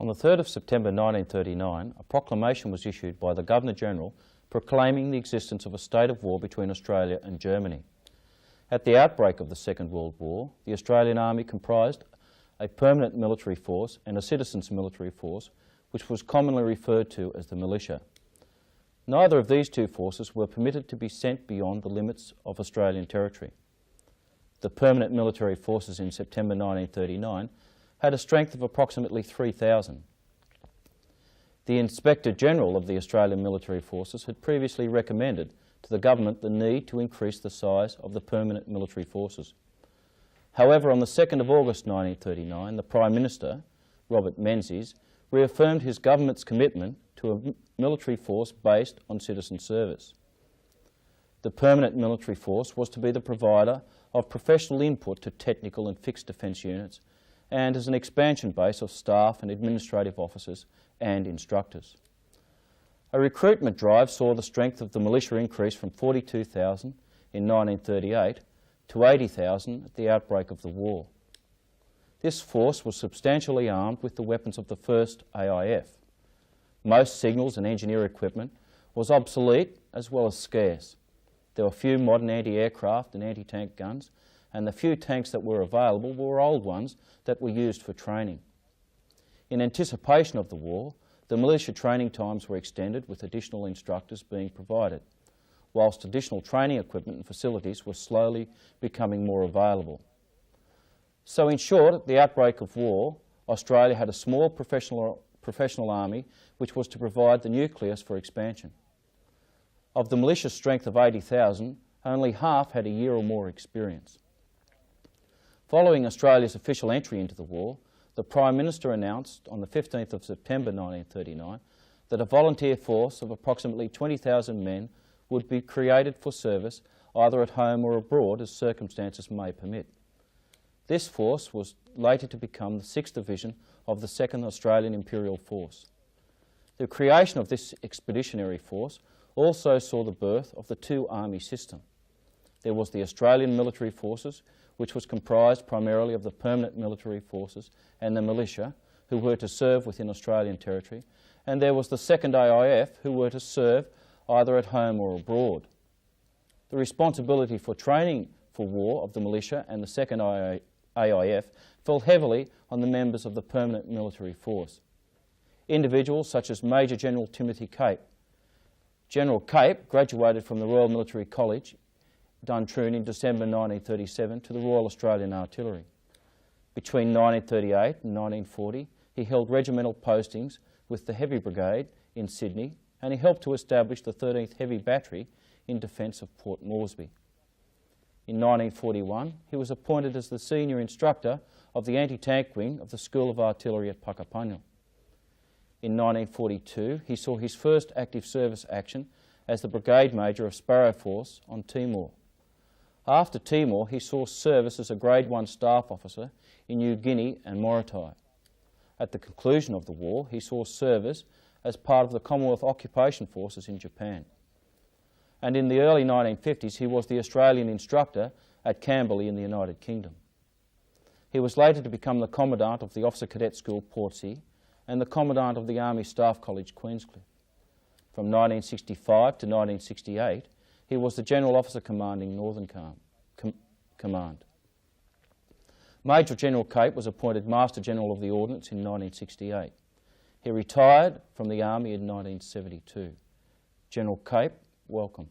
On the 3rd of September 1939, a proclamation was issued by the Governor-General proclaiming the existence of a state of war between Australia and Germany. At the outbreak of the Second World War, the Australian Army comprised a permanent military force and a citizens' military force, which was commonly referred to as the militia. Neither of these two forces were permitted to be sent beyond the limits of Australian territory. The permanent military forces in September 1939 had a strength of approximately 3,000. The Inspector General of the Australian Military Forces had previously recommended to the government the need to increase the size of the permanent military forces. However, on the 2nd of August 1939, the Prime Minister, Robert Menzies, reaffirmed his government's commitment to a military force based on citizen service. The permanent military force was to be the provider of professional input to technical and fixed defence units and as an expansion base of staff and administrative officers and instructors. A recruitment drive saw the strength of the militia increase from 42,000 in 1938 to 80,000 at the outbreak of the war. This force was substantially armed with the weapons of the 1st AIF. Most signals and engineer equipment was obsolete as well as scarce. There were few modern anti-aircraft and anti-tank guns, and the few tanks that were available were old ones that were used for training. In anticipation of the war, the militia training times were extended with additional instructors being provided, whilst additional training equipment and facilities were slowly becoming more available. So in short, at the outbreak of war, Australia had a small professional army which was to provide the nucleus for expansion. Of the militia strength of 80,000, only half had a year or more experience. Following Australia's official entry into the war, the Prime Minister announced on the 15th of September 1939 that a volunteer force of approximately 20,000 men would be created for service either at home or abroad as circumstances may permit. This force was later to become the 6th Division of the 2nd Australian Imperial Force. The creation of this expeditionary force also saw the birth of the two-army system. There was the Australian Military Forces, which was comprised primarily of the permanent military forces and the militia, who were to serve within Australian territory, and there was the 2nd AIF, who were to serve either at home or abroad. The responsibility for training for war of the militia and the 2nd AIF fell heavily on the members of the permanent military force. Individuals such as Major-General Timothy Cape. General Cape graduated from the Royal Military College Duntroon in December 1937 to the Royal Australian Artillery. Between 1938 and 1940, he held regimental postings with the Heavy Brigade in Sydney, and he helped to establish the 13th Heavy Battery in defence of Port Moresby. In 1941, he was appointed as the Senior Instructor of the Anti-Tank Wing of the School of Artillery at Puckapunyal. In 1942, he saw his first active service action as the Brigade Major of Sparrow Force on Timor. After Timor, he saw service as a Grade 1 Staff Officer in New Guinea and Morotai. At the conclusion of the war, he saw service as part of the Commonwealth Occupation Forces in Japan. And in the early 1950s, he was the Australian instructor at Camberley in the United Kingdom. He was later to become the Commandant of the Officer Cadet School Portsea and the Commandant of the Army Staff College Queenscliff. From 1965 to 1968, he was the General Officer commanding Northern Command. Major-General Cape was appointed Master-General of the Ordnance in 1968. He retired from the Army in 1972. General Cape, welcome.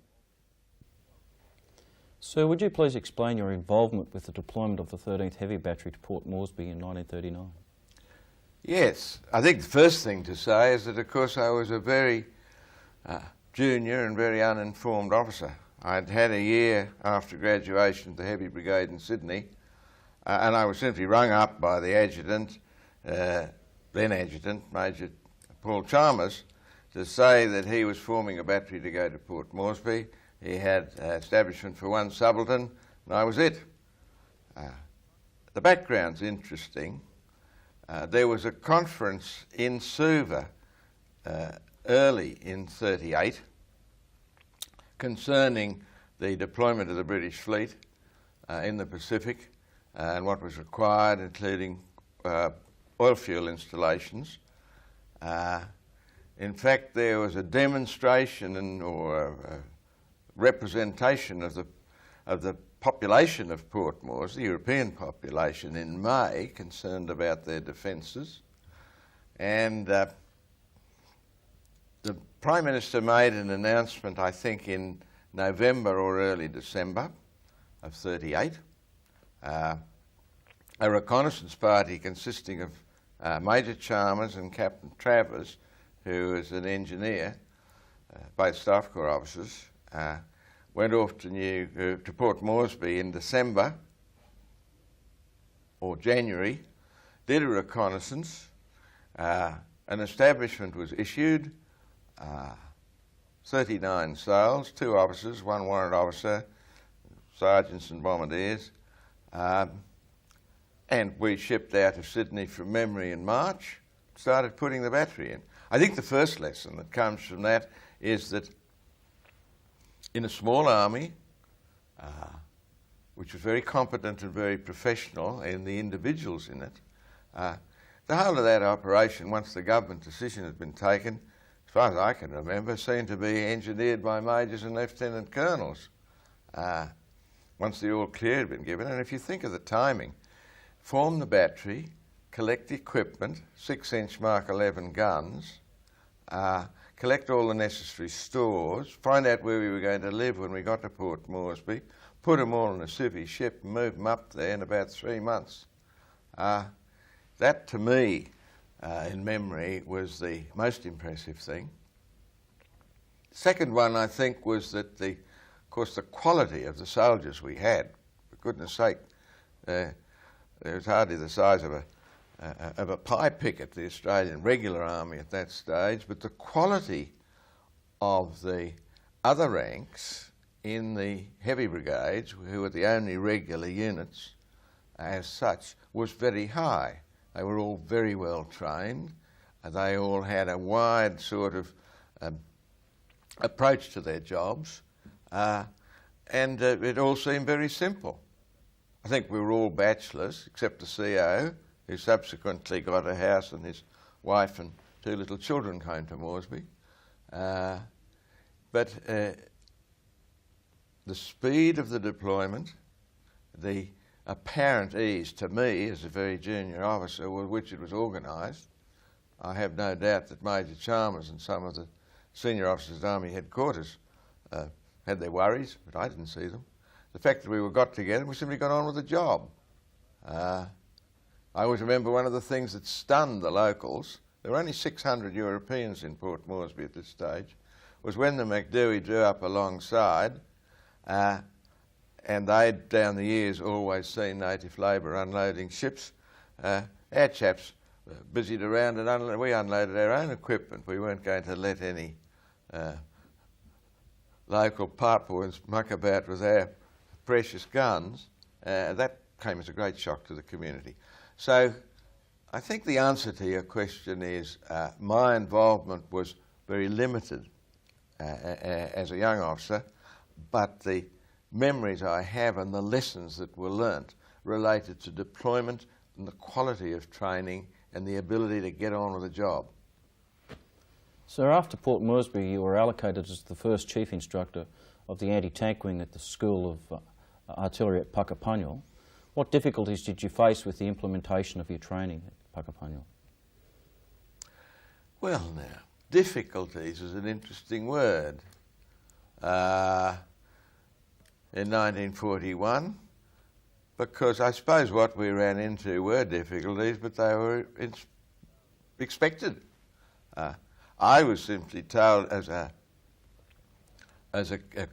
Sir, would you please explain your involvement with the deployment of the 13th Heavy Battery to Port Moresby in 1939? Yes, I think the first thing to say is that, of course, I was a very junior and very uninformed officer. I'd had a year after graduation at the Heavy Brigade in Sydney, and I was simply rung up by the adjutant, then adjutant, Major Paul Chalmers, to say that he was forming a battery to go to Port Moresby. He had establishment for one subaltern, and I was it. The background's interesting. There was a conference in Suva early in 1938 concerning the deployment of the British fleet in the Pacific and what was required, including oil fuel installations. In fact, there was a demonstration or a representation of the population of Port Moresby, the European population, in May, concerned about their defences. And the Prime Minister made an announcement, I think, in November or early December of 38. A reconnaissance party consisting of Major Chalmers and Captain Travers, who is an engineer, both Staff Corps officers, went off to Port Moresby in December or January, did a reconnaissance, an establishment was issued, 39 sails, 2 officers, 1 warrant officer, sergeants and bombardiers, and we shipped out of Sydney from memory in March, started putting the battery in. I think the first lesson that comes from that is that in a small army, which was very competent and very professional in the individuals in it, the whole of that operation, once the government decision had been taken, as far as I can remember, seemed to be engineered by majors and lieutenant colonels once the all clear had been given. And if you think of the timing, form the battery, collect equipment, 6-inch Mark 11 guns, collect all the necessary stores, find out where we were going to live when we got to Port Moresby, put them all in a civvy ship and move them up there in about 3 months. That, to me, in memory, was the most impressive thing. Second one, I think, was that of course, the quality of the soldiers we had. For goodness sake, there was hardly the size of a pie picket, the Australian regular army at that stage, but the quality of the other ranks in the heavy brigades, who were the only regular units as such, was very high. They were all very well trained. They all had a wide sort of approach to their jobs, and it all seemed very simple. I think we were all bachelors, except the CO, who subsequently got a house, and his wife and 2 little children came to Moresby. But the speed of the deployment, the apparent ease to me as a very junior officer with which it was organised, I have no doubt that Major Chalmers and some of the senior officers at Army Headquarters had their worries, but I didn't see them. The fact that we got together, we simply got on with the job. I always remember one of the things that stunned the locals, there were only 600 Europeans in Port Moresby at this stage, was when the MacDooey drew up alongside, and they'd, down the years, always seen native labour unloading ships. Our chaps busied around and we unloaded our own equipment. We weren't going to let any local Papuans muck about with our precious guns. That came as a great shock to the community. So I think the answer to your question is my involvement was very limited as a young officer, but the memories I have and the lessons that were learnt related to deployment and the quality of training and the ability to get on with the job. Sir, after Port Moresby, you were allocated as the first chief instructor of the anti-tank wing at the School of Artillery at Puckapunyal. What difficulties did you face with the implementation of your training at Puckapunyal? Well now, difficulties is an interesting word. In 1941, because I suppose what we ran into were difficulties, but they were expected. I was simply told as a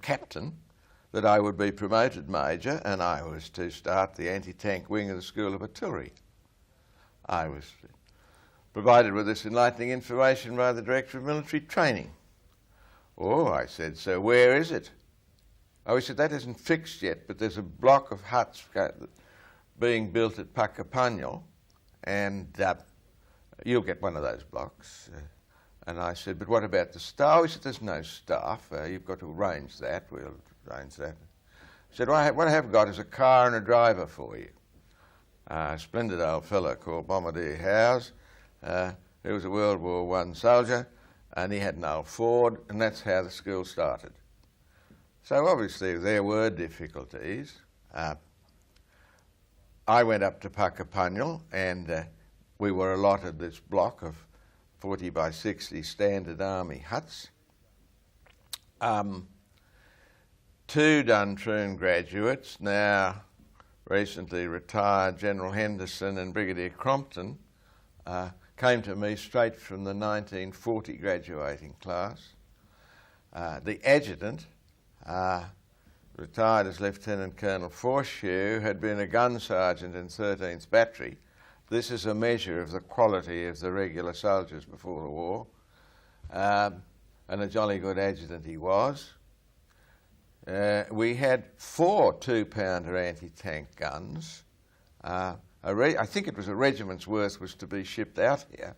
captain that I would be promoted major and I was to start the anti-tank wing of the School of Artillery. I was provided with this enlightening information by the Director of Military Training. Oh, I said, so where is it? Oh, he said, that isn't fixed yet, but there's a block of huts being built at Puckapunyal, and you'll get one of those blocks. And I said, but what about the staff? He said, there's no staff. You've got to arrange that. We'll arrange that. He said, well, what I have got is a car and a driver for you. A splendid old fellow called Bombardier Howes, He was a World War I soldier, and he had an old Ford, and that's how the school started. So obviously there were difficulties. I went up to Puckapunyal, and we were allotted this block of 40 by 60 standard army huts. Two Duntroon graduates, now recently retired, General Henderson and Brigadier Crompton, came to me straight from the 1940 graduating class. The adjutant, retired as Lieutenant Colonel Forshue, had been a gun sergeant in 13th Battery. This is a measure of the quality of the regular soldiers before the war, and a jolly good adjutant he was. We had 4 2-pounder anti-tank guns. I think it was a regiment's worth was to be shipped out here,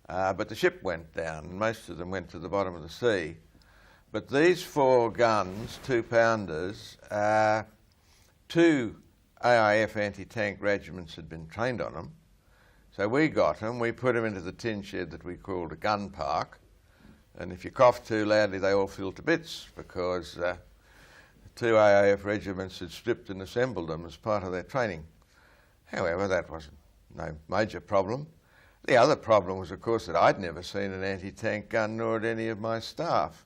but the ship went down and most of them went to the bottom of the sea. But these 4 guns, 2-pounders, 2 AIF anti-tank regiments had been trained on them. So we got them, we put them into the tin shed that we called a gun park, and if you coughed too loudly they all fell to bits because 2 AIF regiments had stripped and assembled them as part of their training. However, that wasn't no major problem. The other problem was, of course, that I'd never seen an anti-tank gun, nor had any of my staff.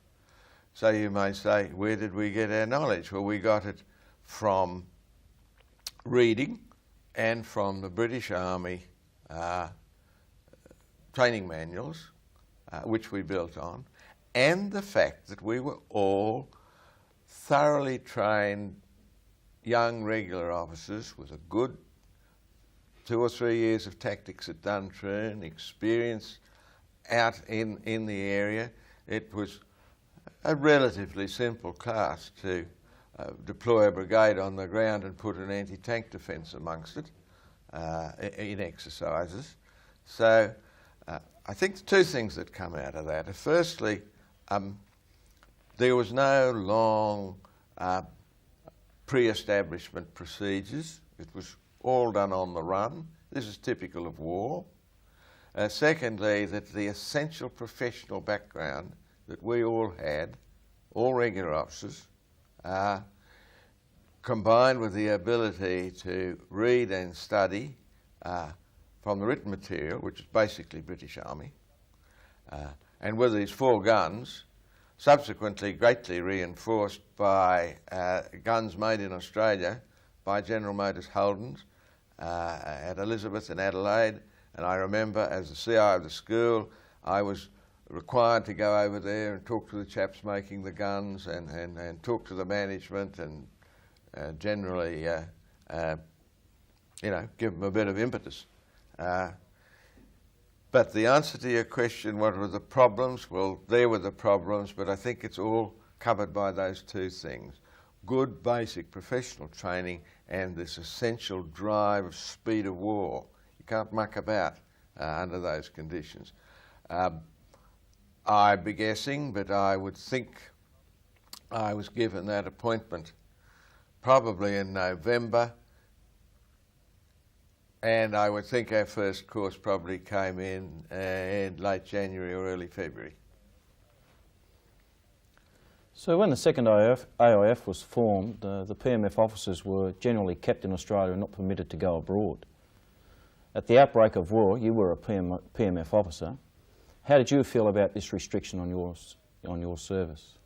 So you may say, where did we get our knowledge? Well, we got it from reading and from the British Army training manuals, which we built on, and the fact that we were all thoroughly trained young regular officers with a good 2 or 3 years of tactics at Duntroon, experience out in the area. It was a relatively simple class to deploy a brigade on the ground and put an anti-tank defence amongst it in exercises. So I think the 2 things that come out of that are, firstly, there was no long pre-establishment procedures. It was all done on the run. This is typical of war. Secondly, that the essential professional background that we all had, all regular officers, combined with the ability to read and study from the written material, which is basically British Army, and with these 4 guns, subsequently greatly reinforced by guns made in Australia by General Motors Holden's at Elizabeth and Adelaide. And I remember, as the CI of the school, I was required to go over there and talk to the chaps making the guns and talk to the management and generally, give them a bit of impetus. But the answer to your question, what were the problems? Well, there were the problems, but I think it's all covered by those 2 things. Good basic professional training and this essential drive of speed of war. You can't muck about under those conditions. I'd be guessing, but I would think I was given that appointment probably in November, and I would think our first course probably came in late January or early February. So when the second AIF was formed, the PMF officers were generally kept in Australia and not permitted to go abroad. At the outbreak of war, you were a PMF officer. How did you feel about this restriction on your service?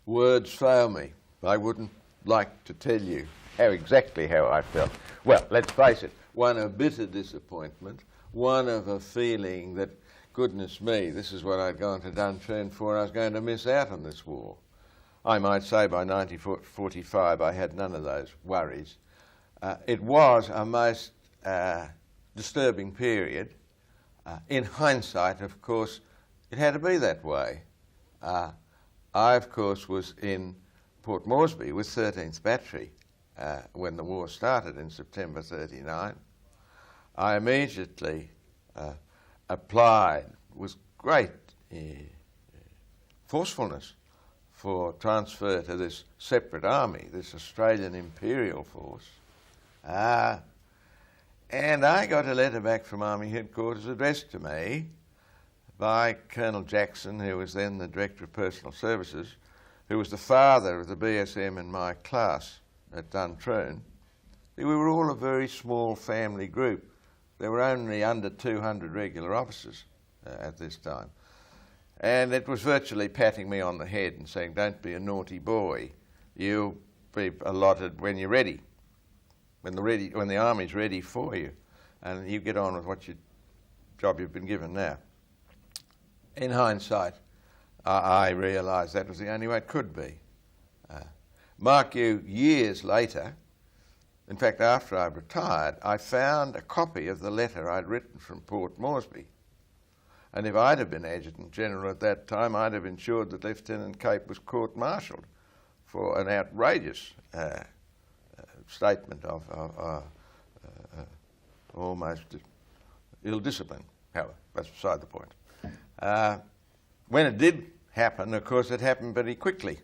Words fail me. I wouldn't like to tell you exactly how I felt. Well, let's face it, one of bitter disappointment, one of a feeling that, goodness me, this is what I'd gone to Duntroon for, I was going to miss out on this war. I might say by 1945 I had none of those worries. It was a most disturbing period. In hindsight, of course, it had to be that way. I, of course, was in Port Moresby with 13th Battery when the war started in September 1939. I immediately applied with great forcefulness for transfer to this separate army, this Australian Imperial Force. And I got a letter back from Army Headquarters addressed to me by Colonel Jackson, who was then the Director of Personal Services, who was the father of the BSM in my class at Duntroon. We were all a very small family group. There were only under 200 regular officers at this time. And it was virtually patting me on the head and saying, don't be a naughty boy. You'll be allotted when you're ready, when the Army's ready for you, and you get on with what job you've been given now. In hindsight, I realised that was the only way it could be. Mark you, years later, in fact after I retired, I found a copy of the letter I'd written from Port Moresby. And if I'd have been Adjutant General at that time, I'd have ensured that Lieutenant Cape was court-martialed for an outrageous statement of almost ill discipline. However, that's beside the point. When it did happen, of course, it happened very quickly,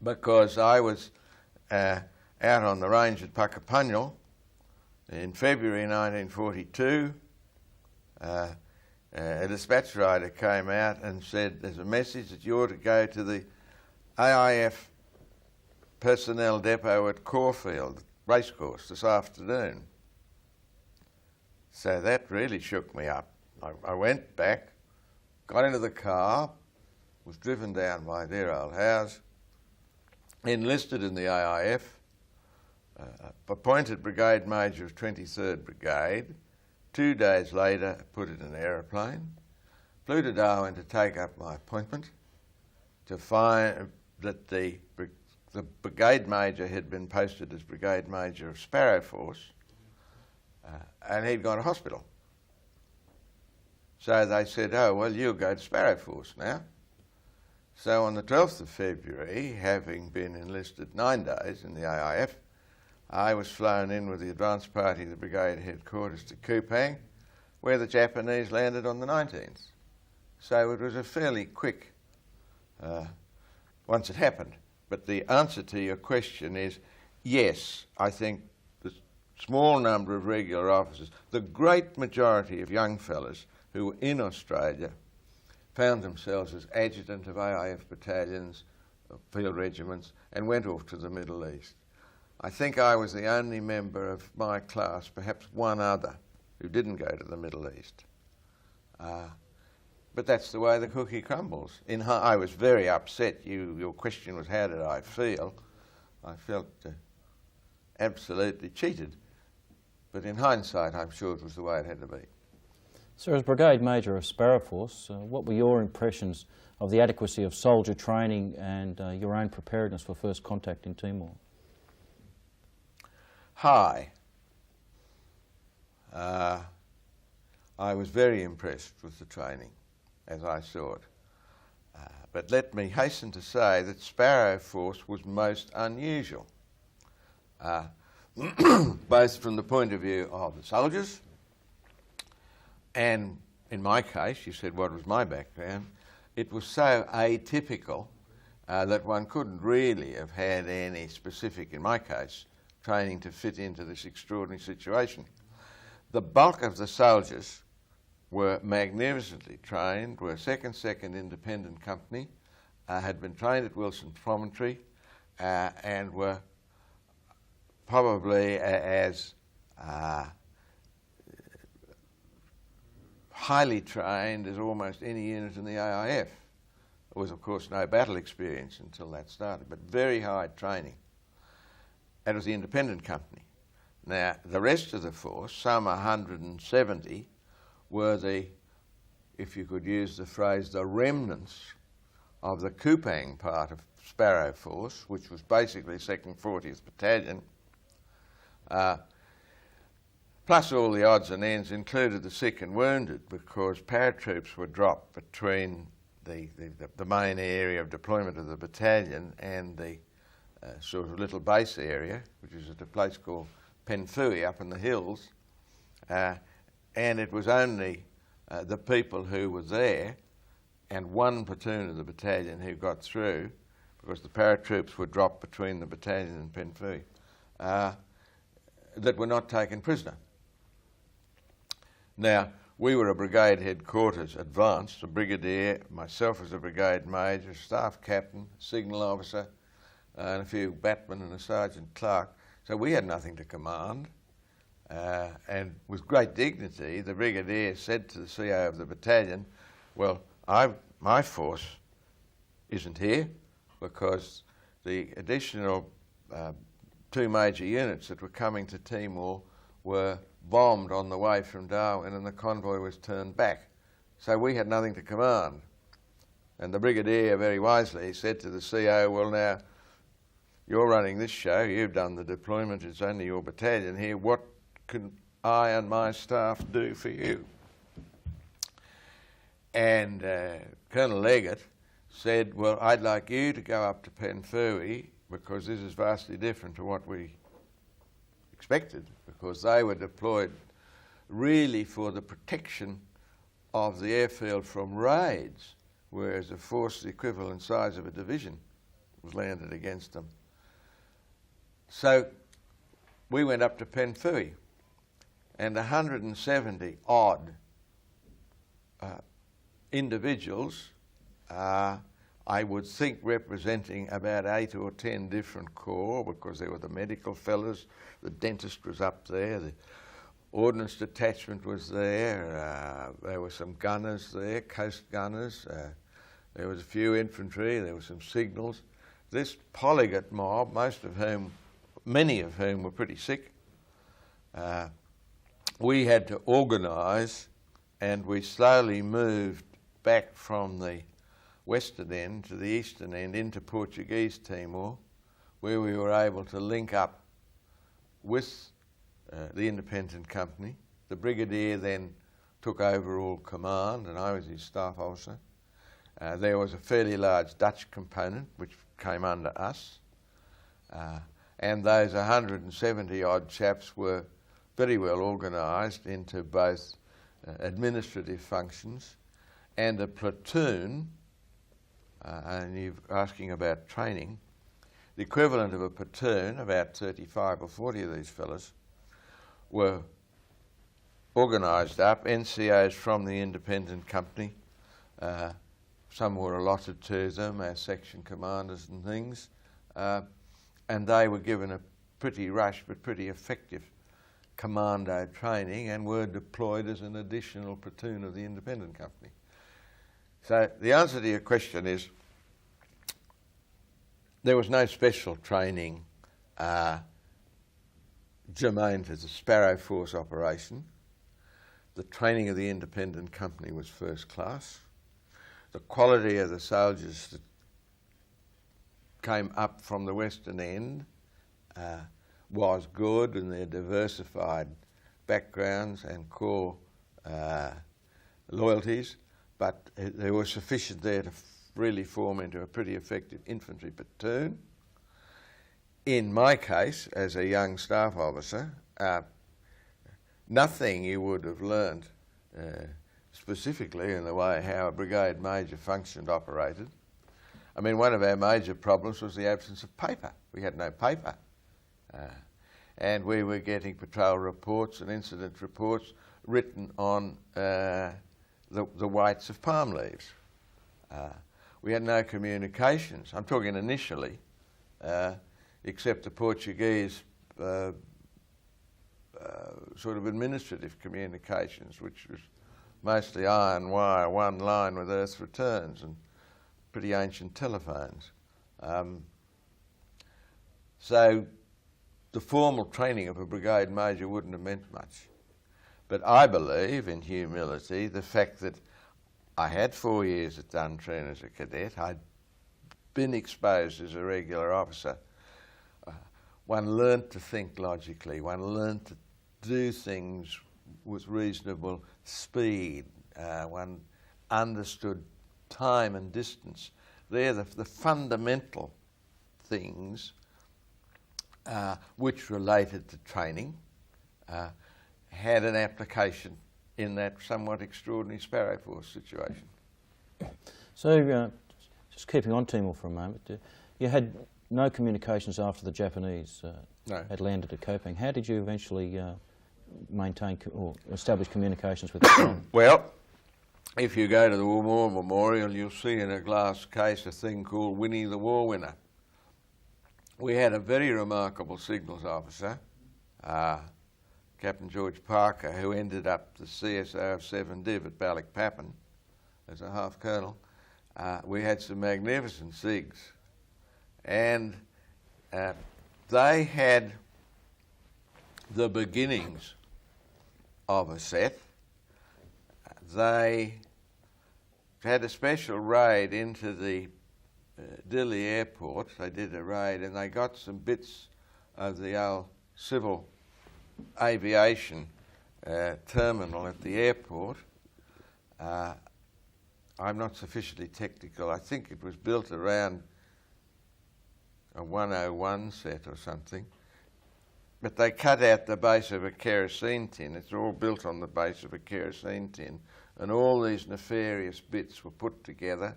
because I was out on the range at Puckapunyal in February 1942. A dispatch rider came out and said, there's a message that you ought to go to the AIF personnel depot at Caulfield Racecourse this afternoon. So that really shook me up. I went back, got into the car, was driven down my dear old house, enlisted in the AIF, appointed Brigade Major of 23rd Brigade. 2 days later, put in an aeroplane, flew to Darwin to take up my appointment, to find that the Brigade Major had been posted as Brigade Major of Sparrow Force, and he'd gone to hospital. So they said, oh, well, you'll go to Sparrow Force now. So on the 12th of February, having been enlisted 9 days in the AIF, I was flown in with the advance party of the Brigade Headquarters to Kupang, where the Japanese landed on the 19th. So it was a fairly quick, once it happened. But the answer to your question is, yes, I think the small number of regular officers, the great majority of young fellas who were in Australia, found themselves as adjutant of AIF battalions, of field regiments, and went off to the Middle East. I think I was the only member of my class, perhaps one other, who didn't go to the Middle East. But that's the way the cookie crumbles. I was very upset. Your question was, how did I feel? I felt absolutely cheated. But in hindsight, I'm sure it was the way it had to be. So as Brigade Major of Sparrow Force, what were your impressions of the adequacy of soldier training and your own preparedness for first contact in Timor? High. I was very impressed with the training as I saw it. But let me hasten to say that Sparrow Force was most unusual, both from the point of view of the soldiers and, in my case, you said what was my background, it was so atypical that one couldn't really have had any specific, in my case, training to fit into this extraordinary situation. The bulk of the soldiers were magnificently trained, were a second independent company, had been trained at Wilson Promontory, and were probably as highly trained as almost any unit in the AIF. There was, of course, no battle experience until that started, but very high training. That was the independent company. Now, the rest of the force, some 170, were the, if you could use the phrase, the remnants of the Kupang part of Sparrow Force, which was basically 2nd 40th Battalion, plus all the odds and ends, included the sick and wounded, because paratroops were dropped between the main area of deployment of the battalion and the sort of little base area, which is at a place called Penfui up in the hills, and it was only the people who were there and one platoon of the battalion who got through, because the paratroops were dropped between the battalion and Penfui, that were not taken prisoner. Now, we were a brigade headquarters advanced, a brigadier, myself as a brigade major, staff captain, signal officer, and a few batmen and a sergeant clerk. So we had nothing to command. And with great dignity, the brigadier said to the CO of the battalion, well, my force isn't here because the additional 2 major units that were coming to Timor were bombed on the way from Darwin and the convoy was turned back. So we had nothing to command. And the brigadier very wisely said to the CO, well now, you're running this show, you've done the deployment, it's only your battalion here, what can I and my staff do for you? And Colonel Leggett said, well, I'd like you to go up to Penfui because this is vastly different to what we expected, because they were deployed really for the protection of the airfield from raids, whereas a force the equivalent size of a division was landed against them. So we went up to Penfui, and 170 odd individuals, I would think representing about 8 or 10 different corps, because there were the medical fellows, the dentist was up there, the Ordnance detachment was there were some gunners there, coast gunners, there was a few infantry, there were some signals. This polyglot mob, many of whom were pretty sick, we had to organise, and we slowly moved back from the western end to the eastern end into Portuguese Timor, where we were able to link up with the independent company. The brigadier then took over all command, and I was his staff officer. There was a fairly large Dutch component which came under us, and those 170 odd chaps were very well organised into both administrative functions and a platoon. And you're asking about training. The equivalent of a platoon, about 35 or 40 of these fellas, were organised up, NCOs from the independent company. Some were allotted to them as section commanders and things. And they were given a pretty rush but pretty effective commando training and were deployed as an additional platoon of the independent company. So the answer to your question is there was no special training germane to the Sparrow Force operation. The training of the independent company was first class. The quality of the soldiers that came up from the western end was good, and their diversified backgrounds and core loyalties, but there was sufficient there to really form into a pretty effective infantry platoon. In my case, as a young staff officer, nothing you would have learned specifically in the way how a brigade major functioned, operated. I mean, one of our major problems was the absence of paper. We had no paper. And we were getting patrol reports and incident reports written on the whites of palm leaves. We had no communications. I'm talking initially, except the Portuguese sort of administrative communications, which was mostly iron wire, one line with earth returns and pretty ancient telephones. So the formal training of a brigade major wouldn't have meant much. But I believe, in humility, the fact that I had 4 years at Duntroon as a cadet, I'd been exposed as a regular officer. One learnt to think logically, one learnt to do things with reasonable speed, one understood time and distance. They're the fundamental things which related to training, had an application in that somewhat extraordinary Sparrow Force situation. So, just keeping on Timor for a moment, you had no communications after the Japanese had landed at Kopang. How did you eventually maintain or establish communications with the Colony? Well, if you go to the War Memorial, you'll see in a glass case a thing called Winnie the War Winner. We had a very remarkable signals officer, Captain George Parker, who ended up the CSO of 7 Div at Ballypapan as a half colonel. We had some magnificent SIGs, and they had the beginnings of a set. They had a special raid into the Dili airport. They did a raid and they got some bits of the old civil aviation terminal at the airport. I'm not sufficiently technical. I think it was built around a 101 set or something. But they cut out the base of a kerosene tin. It's all built on the base of a kerosene tin. And all these nefarious bits were put together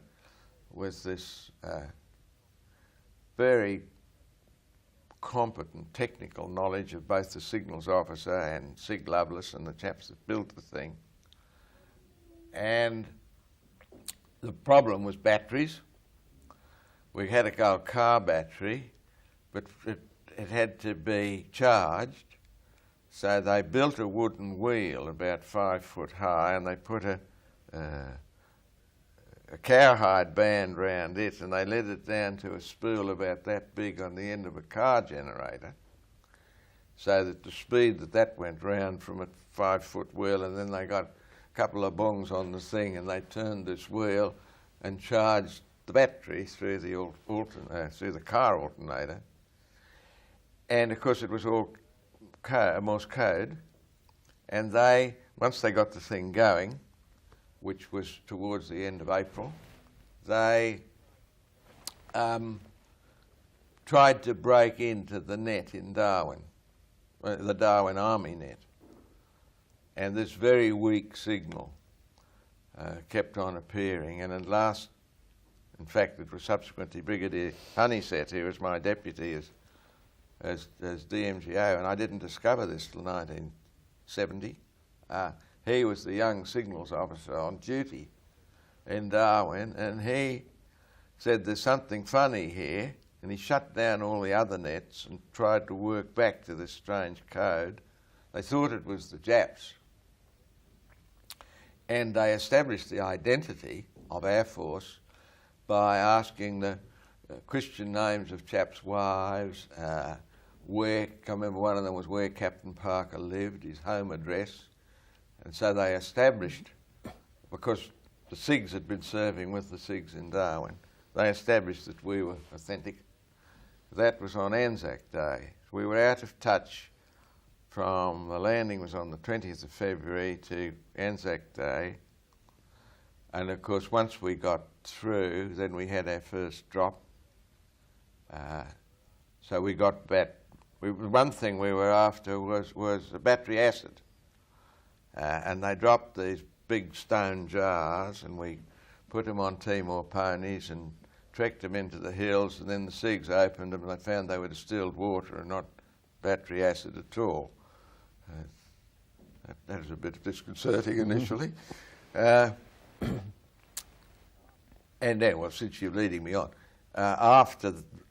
with this very competent technical knowledge of both the signals officer and Sig Lovelace and the chaps that built the thing. And the problem was batteries. We had a gold car battery, but it had to be charged. So they built a wooden wheel about 5 foot high, and they put a cowhide band round it, and they let it down to a spool about that big on the end of a car generator, so that the speed that went round from a 5 foot wheel, and then they got a couple of bongs on the thing, and they turned this wheel and charged the battery through the through the car alternator. And of course it was all Morse code, and once they got the thing going, which was towards the end of April, they tried to break into the net in Darwin, the Darwin Army net. And this very weak signal kept on appearing, and at last, in fact, it was subsequently Brigadier Honeysett, who was my deputy as DMGO, and I didn't discover this till 1970. He was the young signals officer on duty in Darwin, and he said there's something funny here, and he shut down all the other nets and tried to work back to this strange code. They thought it was the Japs, and they established the identity of Air Force by asking the Christian names of chaps' wives, I remember one of them was where Captain Parker lived, his home address. And so they established, because the SIGs had been serving with the SIGs in Darwin, they established that we were authentic. That was on Anzac Day. We were out of touch from the landing was on the 20th of February to Anzac Day. And of course, once we got through, then we had our first drop. So we got one thing we were after was battery acid. And they dropped these big stone jars, and we put them on Timor ponies and trekked them into the hills, and then the SIGs opened them and they found they were distilled water and not battery acid at all. That was a bit disconcerting initially. And then, well, since you're leading me on,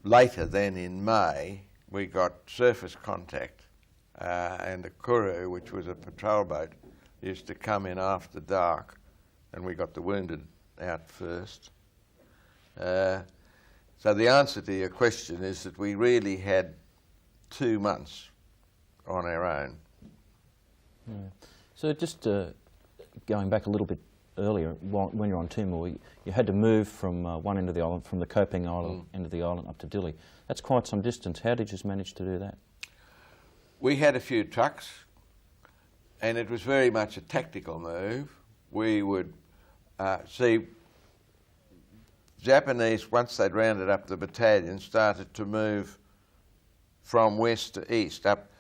later then in May, we got surface contact, and the Kuru, which was a patrol boat, used to come in after dark, and we got the wounded out first. So the answer to your question is that we really had 2 months on our own. Yeah. So just going back a little bit earlier, when you're on Timor, you had to move from one end of the island, from the Coping Island end of the island up to Dili. That's quite some distance. How did you manage to do that? We had a few trucks, and it was very much a tactical move. We would see Japanese, once they'd rounded up the battalion, started to move from west to east. Up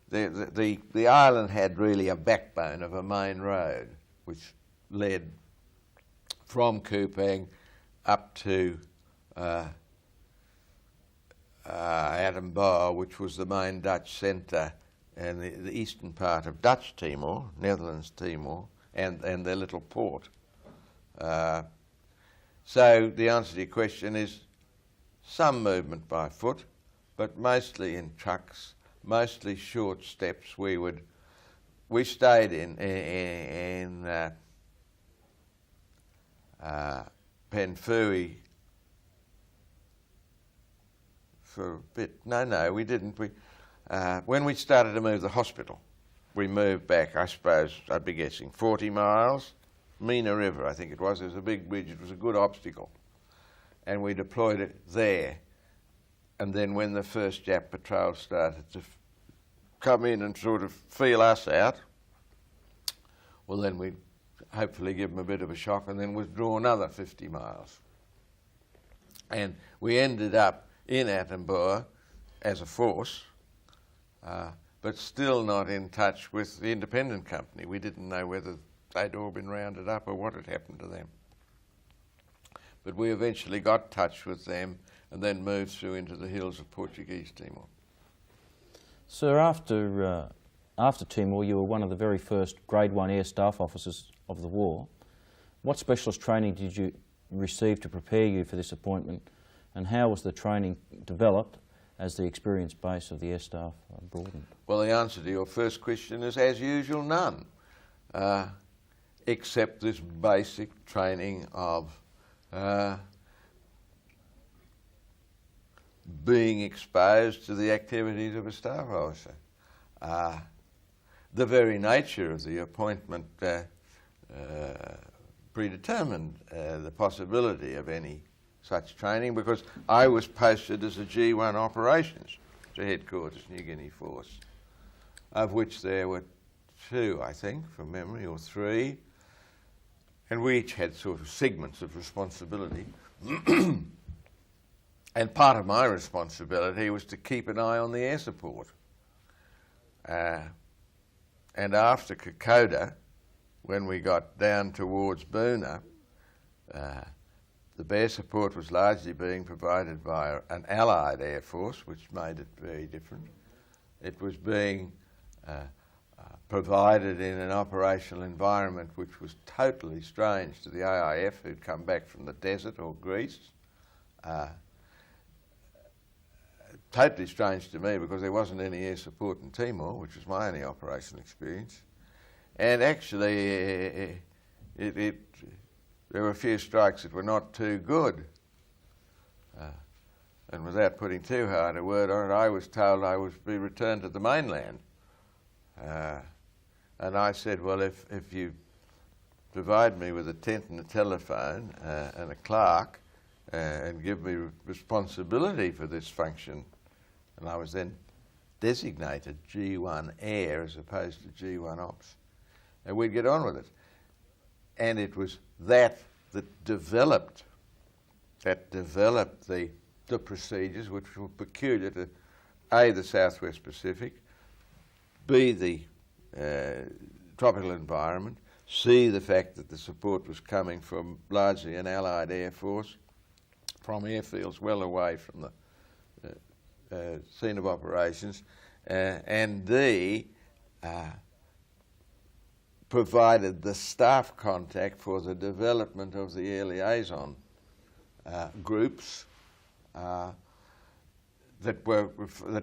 the island had really a backbone of a main road, which led from Kupang up to Adambar, which was the main Dutch centre and the eastern part of Dutch Timor, Netherlands Timor, and their little port. So the answer to your question is some movement by foot, but mostly in trucks, mostly short steps. We stayed in Penfui for a bit. No, we didn't. When we started to move the hospital, we moved back, I suppose, I'd be guessing, 40 miles. Mina River, I think it was. There was a big bridge. It was a good obstacle. And we deployed it there. And then when the first Jap patrol started to come in and sort of feel us out, well, then we'd hopefully give them a bit of a shock and then withdraw another 50 miles. And we ended up in Attenborough as a force, but still not in touch with the independent company. We didn't know whether they'd all been rounded up or what had happened to them. But we eventually got touch with them and then moved through into the hills of Portuguese Timor. Sir, after Timor, you were one of the very first Grade 1 Air Staff officers of the war. What specialist training did you receive to prepare you for this appointment, and how was the training developed as the experience base of the Air Staff broadened? Well, the answer to your first question is, as usual, none, except this basic training of being exposed to the activities of a staff officer. The very nature of the appointment predetermined the possibility of any such training, because I was posted as a G1 operations to headquarters New Guinea Force, of which there were 2, I think, from memory, or 3, and we each had sort of segments of responsibility. And part of my responsibility was to keep an eye on the air support. And after Kokoda, when we got down towards Boona, the air support was largely being provided by an Allied Air Force, which made it very different. It was being provided in an operational environment which was totally strange to the AIF, who'd come back from the desert or Greece. Totally strange to me, because there wasn't any air support in Timor, which was my only operational experience. And actually, there were a few strikes that were not too good. And without putting too hard a word on it, I was told I was to be returned to the mainland. And I said, well, if you provide me with a tent and a telephone and a clerk and give me responsibility for this function, and I was then designated G1 Air as opposed to G1 Ops, and we'd get on with it. And it was that developed the procedures which were peculiar to A, the Southwest Pacific, B, the tropical environment, C, the fact that the support was coming from largely an Allied Air Force, from airfields well away from the scene of operations, and D, provided the staff contact for the development of the air liaison groups that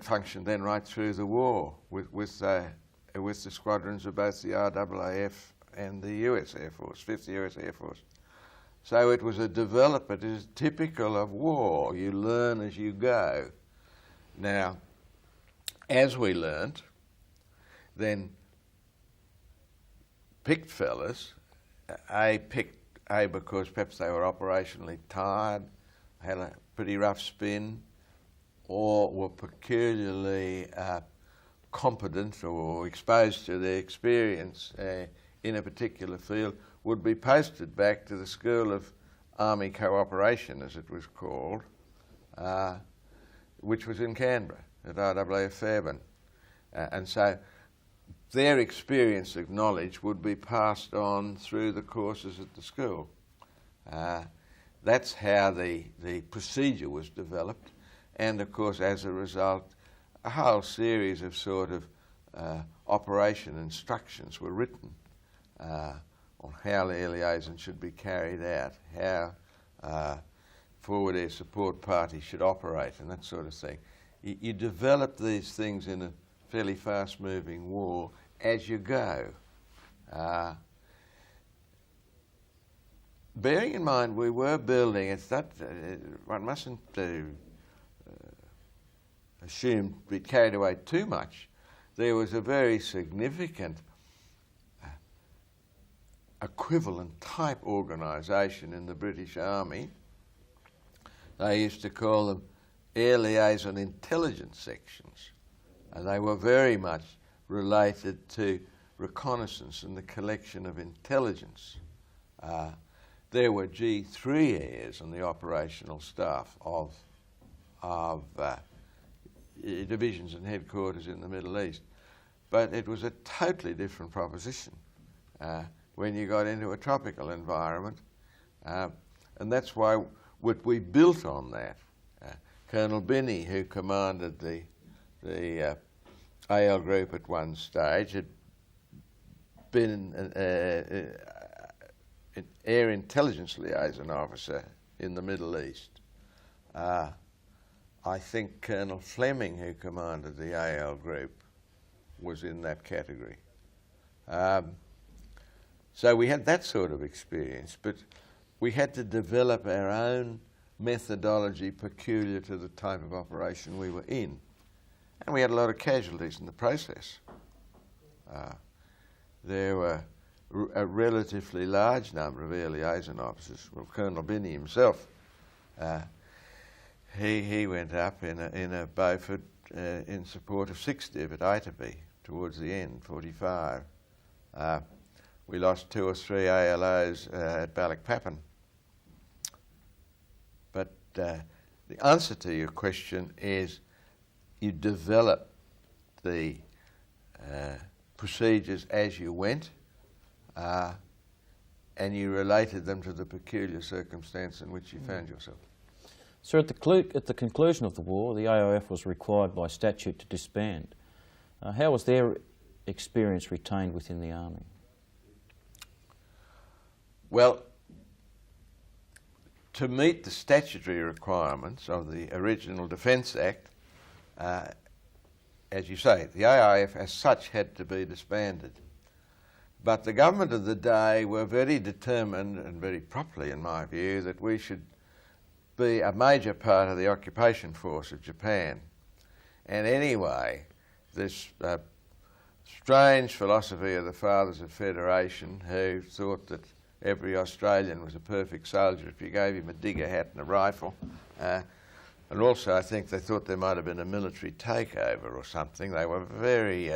functioned then right through the war with the squadrons of both the RAAF and the US Air Force, 5th US Air Force. So it was a development. It is typical of war. You learn as you go. Now, as we learnt, then picked fellas, because perhaps they were operationally tired, had a pretty rough spin, or were peculiarly competent or exposed to their experience in a particular field, would be posted back to the School of Army Cooperation, as it was called, which was in Canberra at RAAF Fairbairn. And so their experience of knowledge would be passed on through the courses at the school. That's how the procedure was developed, and of course, as a result, a whole series of sort of operation instructions were written on how the liaison should be carried out, how forward air support party should operate and that sort of thing. You develop these things in a fairly fast-moving war as you go. Bearing in mind we were building, it's not, one mustn't assume we'd carried away too much. There was a very significant equivalent type organisation in the British Army. They used to call them Air Liaison Intelligence Sections, and they were very much related to reconnaissance and the collection of intelligence. There were G3 airs on the operational staff of divisions and headquarters in the Middle East, but it was a totally different proposition when you got into a tropical environment, and that's why we built on that. Colonel Binney, who commanded the AL group at one stage, had been an air intelligence liaison officer in the Middle East. I think Colonel Fleming, who commanded the AL group, was in that category. So we had that sort of experience, but we had to develop our own methodology peculiar to the type of operation we were in. And we had a lot of casualties in the process. There were a relatively large number of air liaison officers. Well, Colonel Binney himself, he went up in a Beaufort in support of 6th at Itaby towards the end, 45. We lost 2 or 3 ALOs at Balikpapan. But the answer to your question is you develop the procedures as you went, and you related them to the peculiar circumstance in which you found yourself. So at the conclusion of the war, the AIF was required by statute to disband. How was their experience retained within the Army? Well, to meet the statutory requirements of the original Defence Act, as you say, the AIF as such had to be disbanded. But the government of the day were very determined, and very properly in my view, that we should be a major part of the occupation force of Japan. And anyway, this strange philosophy of the Fathers of Federation, who thought that every Australian was a perfect soldier if you gave him a digger hat and a rifle. And also I think they thought there might have been a military takeover or something. They were very,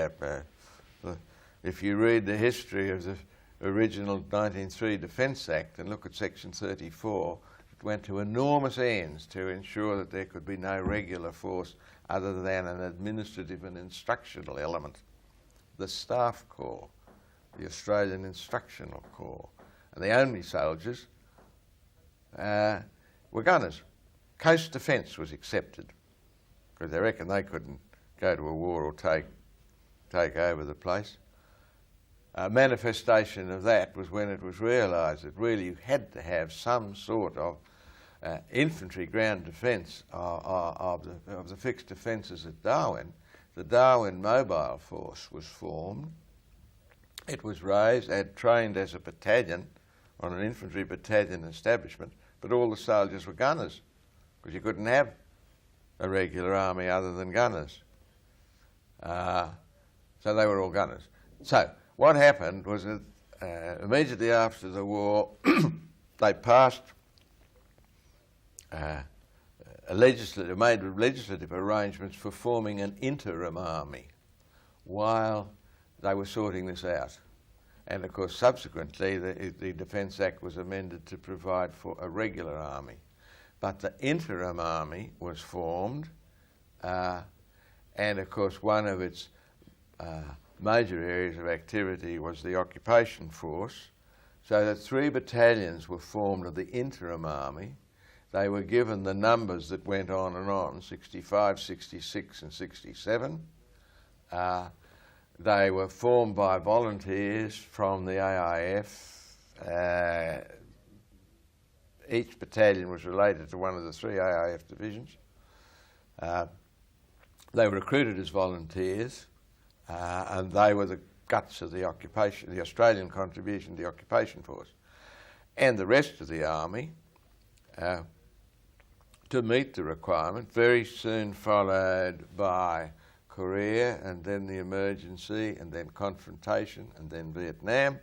if you read the history of the original 1903 Defence Act and look at Section 34, it went to enormous ends to ensure that there could be no regular force other than an administrative and instructional element. The Staff Corps, the Australian Instructional Corps, and the only soldiers were gunners. Coast defence was accepted because they reckon they couldn't go to a war or take over the place. A manifestation of that was when it was realised that really you had to have some sort of infantry ground defence of the fixed defences at Darwin. The Darwin Mobile Force was formed. It was raised and trained as a battalion on an infantry battalion establishment, but all the soldiers were gunners because you couldn't have a regular army other than gunners. So they were all gunners. So what happened was that immediately after the war they passed made legislative arrangements for forming an interim army while they were sorting this out. And of course subsequently the Defence Act was amended to provide for a regular army. But the interim army was formed and of course one of its major areas of activity was the occupation force. So that 3 battalions were formed of the interim army. They were given the numbers that went on and on, 65, 66 and 67. they were formed by volunteers from the AIF. Each battalion was related to one of the 3 AIF divisions. They were recruited as volunteers, and they were the guts of the occupation, the Australian contribution to the occupation force. And the rest of the army, to meet the requirement, very soon followed by Korea, and then the emergency, and then confrontation, and then Vietnam.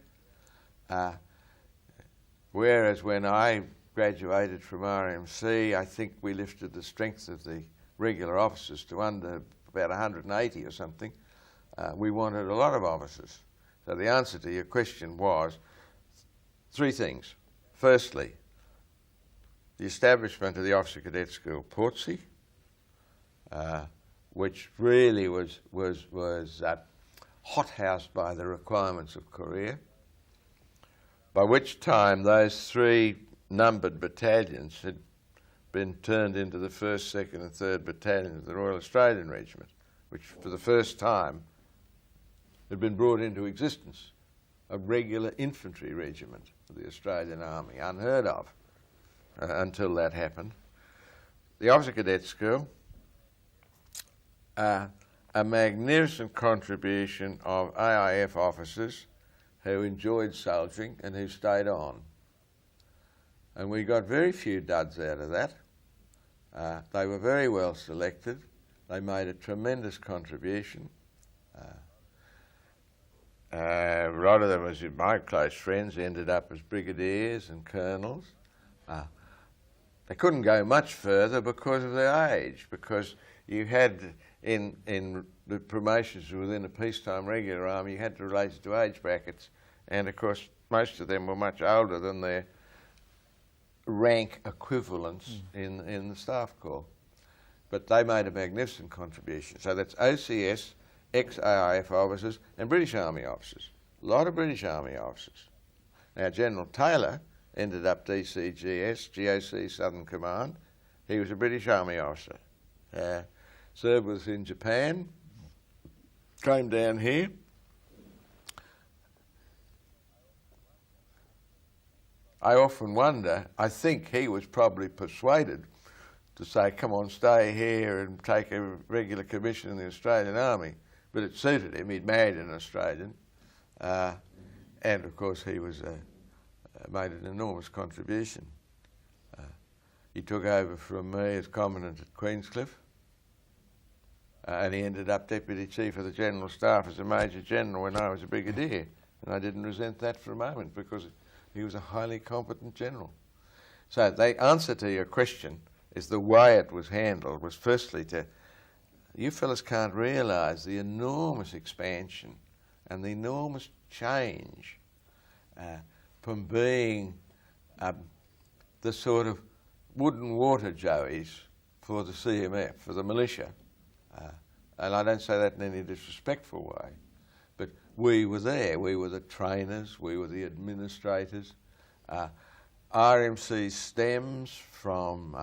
Whereas when I graduated from RMC, I think we lifted the strength of the regular officers to under about 180 or something. We wanted a lot of officers. So the answer to your question was 3 things. Firstly, the establishment of the Officer Cadet School Portsea, which really was hothoused by the requirements of Korea, by which time those 3 numbered battalions had been turned into the 1st, 2nd and 3rd Battalions of the Royal Australian Regiment, which for the first time had been brought into existence, a regular infantry regiment of the Australian Army, unheard of until that happened. The Officer Cadet School, a magnificent contribution of AIF officers who enjoyed soldiering and who stayed on. And we got very few duds out of that. They were very well selected. They made a tremendous contribution. A lot of them, as my close friends, ended up as brigadiers and colonels. They couldn't go much further because of their age, because you had in the promotions within a peacetime regular army, you had to relate it to age brackets, and of course most of them were much older than their rank equivalents in the staff corps. But they made a magnificent contribution. So that's OCS, ex-AIF officers and British Army officers. A lot of British Army officers. Now General Taylor ended up DCGS, GOC Southern Command. He was a British Army officer. Served with us in Japan, came down here. I often wonder, I think he was probably persuaded to say, come on, stay here and take a regular commission in the Australian Army. But it suited him. He'd married an Australian. And of course he was made an enormous contribution. He took over from me as Commandant at Queenscliff. And he ended up Deputy Chief of the General Staff as a Major-General when I was a Brigadier. And I didn't resent that for a moment because he was a highly competent general. So the answer to your question is the way it was handled was firstly you fellas can't realise the enormous expansion and the enormous change from being the sort of wooden water joeys for the CMF, for the militia. And I don't say that in any disrespectful way, but we were there. We were the trainers, we were the administrators. RMC stems from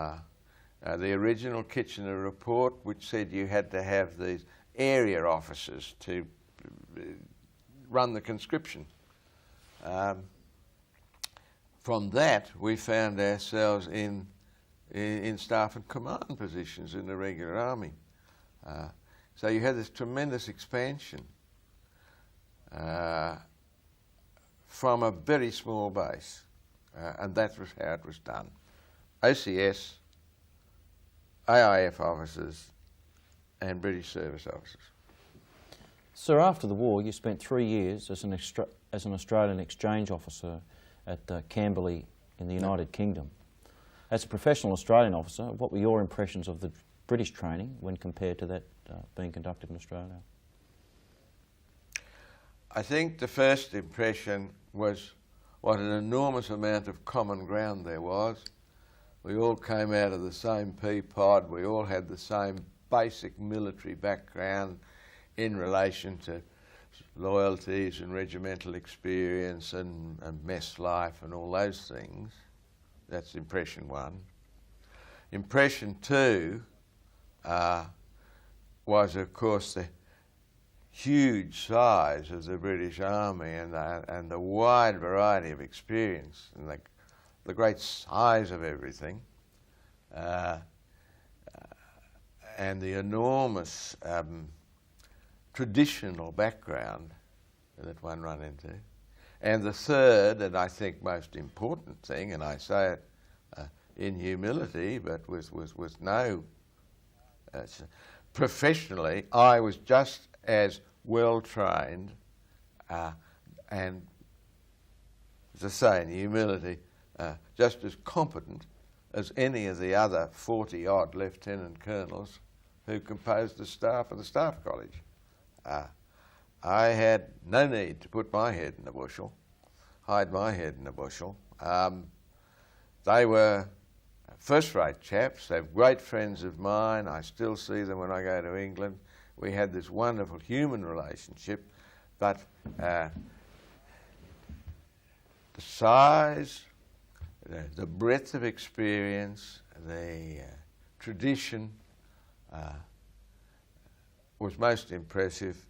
the original Kitchener report, which said you had to have these area officers to run the conscription. From that, we found ourselves in staff and command positions in the regular army. So you had this tremendous expansion from a very small base, and that was how it was done. OCS, AIF officers and British service officers. Sir, after the war you spent 3 years as an Australian exchange officer at Camberley in the United Kingdom. As a professional Australian officer, what were your impressions of the British training when compared to that being conducted in Australia? I think the first impression was what an enormous amount of common ground there was. We all came out of the same pea pod, we all had the same basic military background in relation to loyalties and regimental experience and mess life and all those things. That's impression one. Impression two was, of course, the huge size of the British Army and the wide variety of experience and the great size of everything, and the enormous traditional background that one run into. And the third, and I think most important thing, and I say it in humility, but with no... professionally, I was just as well trained and, as I say in humility, just as competent as any of the other 40-odd lieutenant colonels who composed the staff of the Staff College. I had no need to put my head in a bushel, hide my head in a bushel. They were first-rate chaps. They're great friends of mine. I still see them when I go to England. We had this wonderful human relationship, but the size, the breadth of experience, the tradition was most impressive.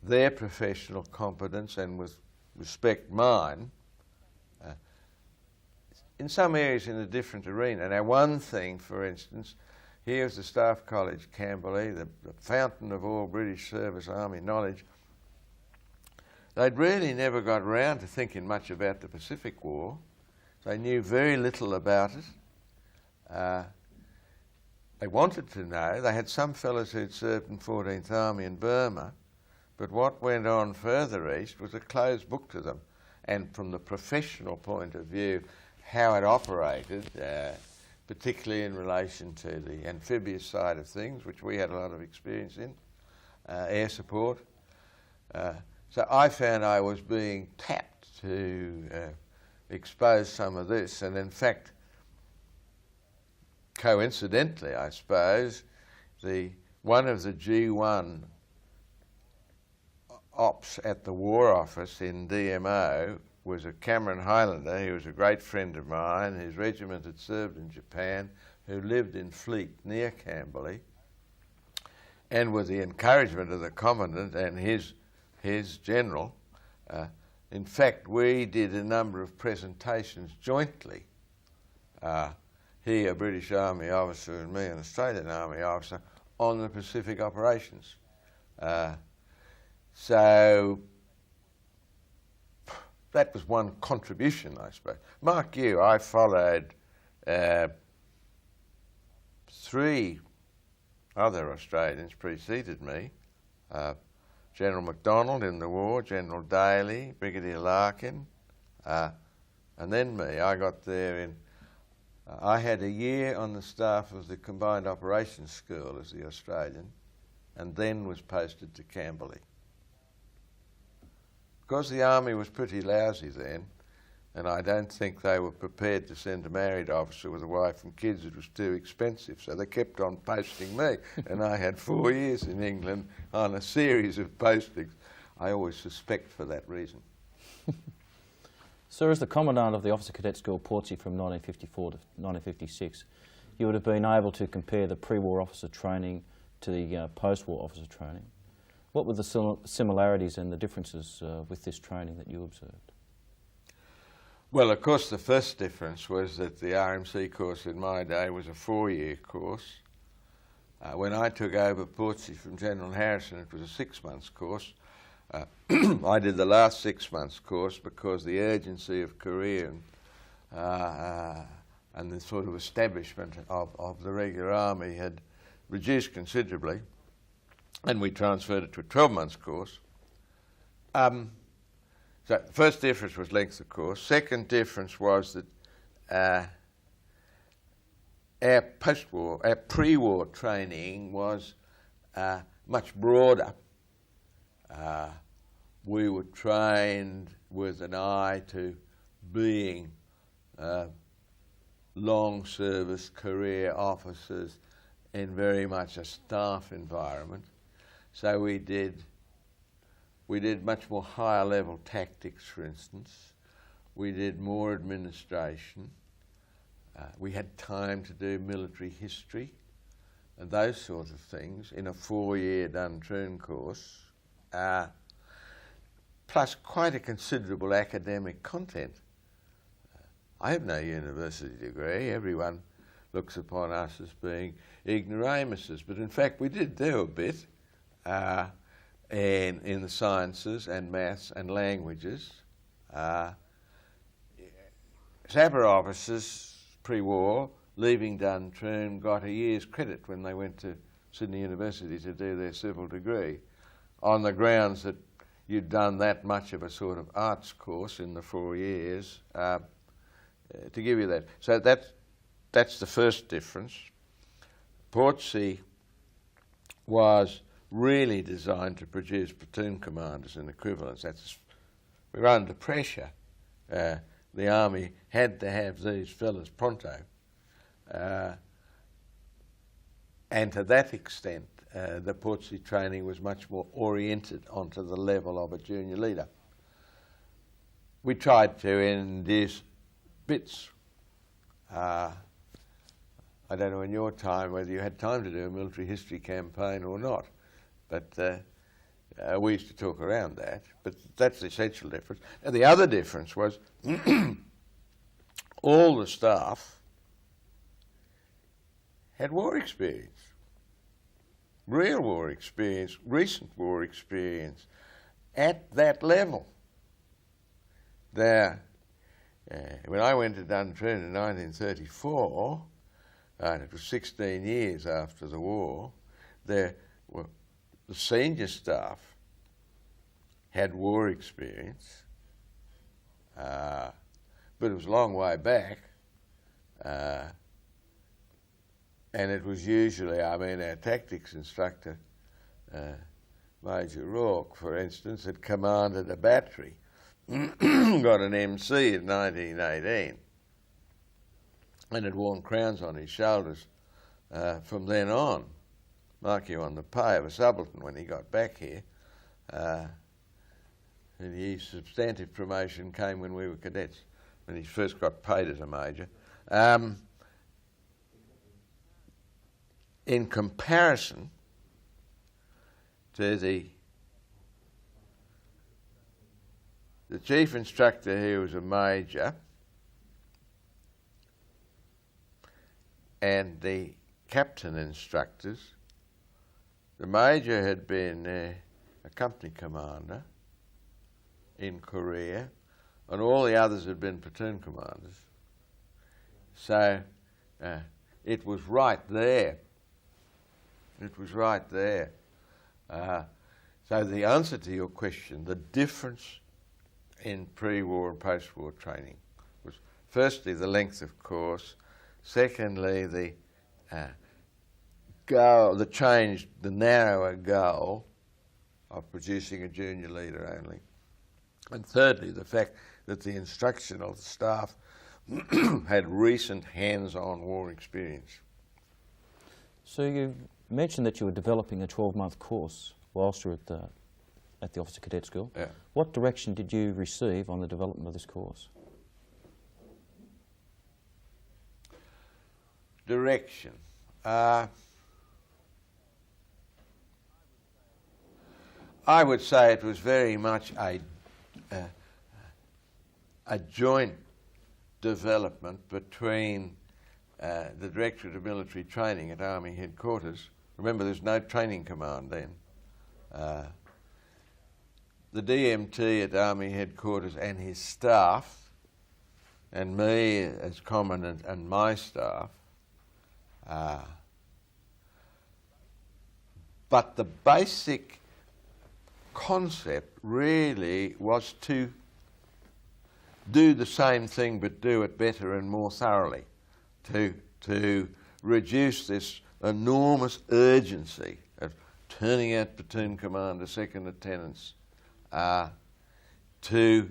Their professional competence, and with respect mine, in some areas in a different arena. Now, one thing, for instance, here's the Staff College, Camberley, the fountain of all British Service Army knowledge. They'd really never got round to thinking much about the Pacific War. They knew very little about it. They wanted to know. They had some fellows who'd served in 14th Army in Burma, but what went on further east was a closed book to them. And from the professional point of view, how it operated, particularly in relation to the amphibious side of things, which we had a lot of experience in, air support. So I found I was being tapped to expose some of this, and in fact, coincidentally, I suppose, one of the G1 ops at the War Office in DMO was a Cameron Highlander. He was a great friend of mine. His regiment had served in Japan, who lived in Fleet near Camberley. And with the encouragement of the Commandant and his general, in fact, we did a number of presentations jointly. He, a British Army officer, and me, an Australian Army officer, on the Pacific operations. So that was one contribution, I suppose. Mark you, I followed 3 other Australians preceded me. General MacDonald in the war, General Daly, Brigadier Larkin, and then me. I got there in... I had a year on the staff of the Combined Operations School as the Australian, and then was posted to Camberley. Because the Army was pretty lousy then, and I don't think they were prepared to send a married officer with a wife and kids. It was too expensive, so they kept on posting me. And I had 4 years in England on a series of postings. I always suspect for that reason. Sir, as the Commandant of the Officer Cadet School Portsea from 1954 to 1956, you would have been able to compare the pre-war officer training to the post-war officer training. What were the similarities and the differences with this training that you observed? Well, of course, the first difference was that the RMC course in my day was a 4-year course. When I took over Portsea from General Harrison, it was a 6-month course. I did the last 6 months course because the urgency of career and the sort of establishment of the regular army had reduced considerably, and we transferred it to a 12-month course. So the first difference was length of course. Second difference was that our pre-war training was much broader. We were trained with an eye to being long service career officers in very much a staff environment. So we did much more higher level tactics, for instance. We did more administration. We had time to do military history and those sorts of things in a 4-year Duntroon course. plus quite a considerable academic content. I have no university degree. Everyone looks upon us as being ignoramuses, but in fact we did do a bit in the sciences and maths and languages. Sapper officers pre-war leaving Duntroon got a year's credit when they went to Sydney University to do their civil degree, on the grounds that you'd done that much of a sort of arts course in the 4 years to give you that. So that's the first difference. Portsea was really designed to produce platoon commanders and equivalents. We were under pressure. The Army had to have these fellas pronto. And to that extent, the Portsea training was much more oriented onto the level of a junior leader. We tried to induce bits. I don't know in your time whether you had time to do a military history campaign or not, but we used to talk around that. But that's the essential difference. And the other difference was all the staff had war experience. Real war experience, recent war experience, at that level. When I went to Duntroon in 1934, it was 16 years after the war, the senior staff had war experience, but it was a long way back. And it was usually, our tactics instructor, Major Rourke, for instance, had commanded a battery, got an MC in 1918, and had worn crowns on his shoulders from then on, mark you on the pay of a subaltern when he got back here. And his substantive promotion came when we were cadets, when he first got paid as a major. In comparison to the chief instructor, he was a major, and the captain instructors, the major had been a company commander in Korea, and all the others had been platoon commanders. So it was right there. It was right there. So the answer to your question, the difference in pre-war and post-war training was firstly the length of course, secondly the narrower goal of producing a junior leader only, and thirdly the fact that the instructional staff had recent hands-on war experience. So you mentioned that you were developing a 12-month course whilst you were at the Officer Cadet School. Yeah. What direction did you receive on the development of this course? Direction. I would say it was very much a joint development between the Directorate of Military Training at Army Headquarters. Remember, there's no training command then. The DMT at Army Headquarters and his staff, and me as Commandant and my staff. But the basic concept really was to do the same thing but do it better and more thoroughly, to reduce this enormous urgency of turning out platoon commander, second lieutenants, to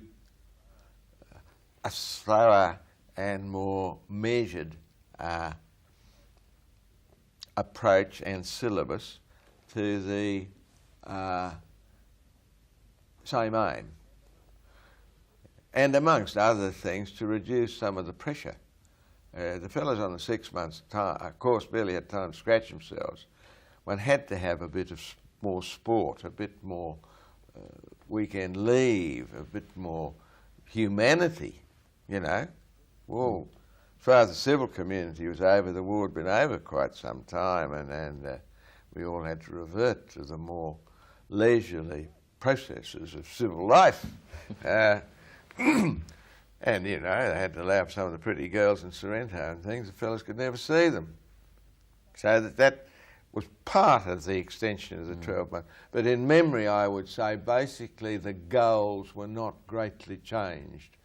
a slower and more measured approach and syllabus to the same aim. And amongst other things, to reduce some of the pressure. The fellows on the 6 months course barely had time to scratch themselves. One had to have a bit of more sport, a bit more weekend leave, a bit more humanity, you know. Well, as far as the civil community was over, the war had been over quite some time, and we all had to revert to the more leisurely processes of civil life. And, you know, they had to allow some of the pretty girls in Sorrento and things. The fellas could never see them. So that was part of the extension of the 12 months. But in memory, I would say, basically the goals were not greatly changed.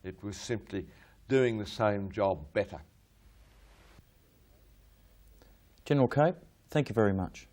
It was simply doing the same job better. General Cape, thank you very much.